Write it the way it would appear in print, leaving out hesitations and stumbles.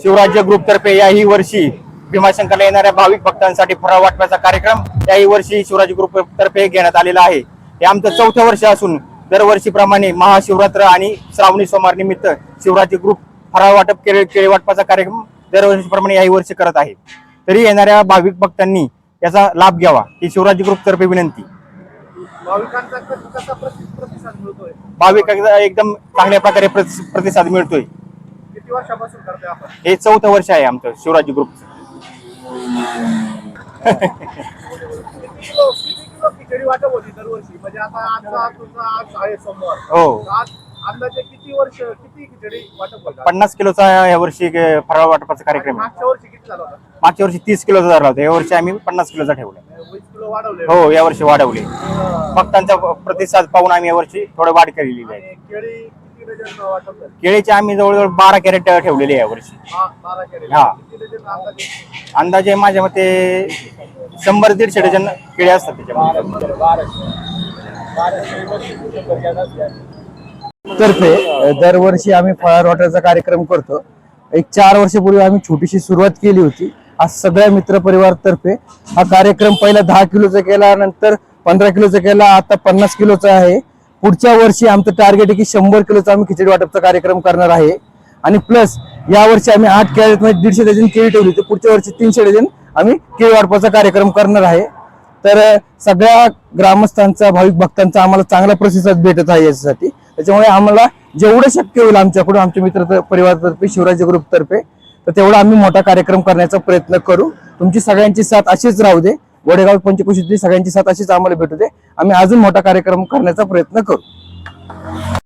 Shivrajya group तर्फे याही वर्षी भीमाशंकरला येणाऱ्या भाविक भक्तांसाठी फराळ वाटपाचा कार्यक्रम याही वर्षी शिवराज्य ग्रुप तर्फे घेण्यात आलेला आहे। हे आमचं 4थं वर्ष असून दरवर्षीप्रमाणे महाशिवरात्र आणि श्रावणी सोमवार निमित्त शिवराज्य ग्रुप फराळ वाटप केळी वाटपाचा कार्यक्रम दरवर्षीप्रमाणे याही वर्षी करत आहे। तरी येणाऱ्या भाविक भक्तांनी याचा लाभ घ्यावा ही शिवराज्य ग्रुप तर्फे विनंती। भाविकांचा कसा प्रतिसाद मिळतोय? भाविकांचा एकदम चांगल्या प्रकारे प्रतिसाद मिळतोय। किती वर्षापासून करतोय आपण? हे 4थं वर्ष आहे आमचं शिवराज्य ग्रुपचं। किती किलो खिचडी वाटप होती दरवर्षी? म्हणजे आता आज आहे सोमवार, हो, आज अंदाजे किती खिचडी वाटप होतं? 50 किलोचा या वर्षी फराळ वाटपाचा कार्यक्रम आहे। मागच्या वर्षी किती झाला होता? मागच्या वर्षी 30 किलोचा झाला होता, या वर्षी आम्ही 50 किलोचा ठेवला। 20 किलो वाढवले? हो, या वर्षी वाढवले। भक्तांचा प्रतिसाद पाहून आम्ही या वर्षी थोडं वाढ केलेली आहे। आणि केळी किती डझन वाटप झाले? केळीचे आम्ही जवळजवळ 12 कॅरेट ठेवलेले आहे या वर्षी। 12 केळी? हा। किती डझन अंदाजे? अंदाजे माझ्या मते 100-150 डझन केळी असतात त्याच्यामध्ये। तर्फे दरवर्षी आम्ही फराळ वाटपाचा कार्यक्रम करतो। एक 4 वर्षापूर्वी आम्ही छोटीशी सुरुवात केली होती। आज सगळ्या मित्र परिवार तर्फे हा कार्यक्रम पहिला 10 किलोचा केला, नंतर 15 किलोचा केला, आता 50 किलोचा आहे। पुढच्या वर्षी आमचं टार्गेट आहे की 100 किलोचा आम्ही खिचडी वाटपचा कार्यक्रम करणार आहे। आणि प्लस या वर्षी आम्ही 8 कॅरेट मध्ये 150 डझन केळी ठेवली, तर पुढच्या वर्षी 300 डझन आम्ही केळी वाटपाचा कार्यक्रम करणार आहे। तर सगळ्या ग्रामस्थांचा भाविक भक्तांचा आम्हाला चांगला प्रतिसाद भेटत आहे यासाठी। त्याच्यामुळे आम्हाला जेवढं शक्य होईल आमच्याकडून, आमच्या मित्र परिवारातर्फे, शिवराज्य ग्रुप तर्फे, तर तेवढा आम्ही मोठा कार्यक्रम करण्याचा प्रयत्न करू। तुमची सगळ्यांची साथ अशीच राहू दे, वडेगाव पंचक्रोशीतली सगळ्यांची साथ अशीच आम्हाला भेटू दे। आम्ही अजून मोठा कार्यक्रम करण्याचा प्रयत्न करू।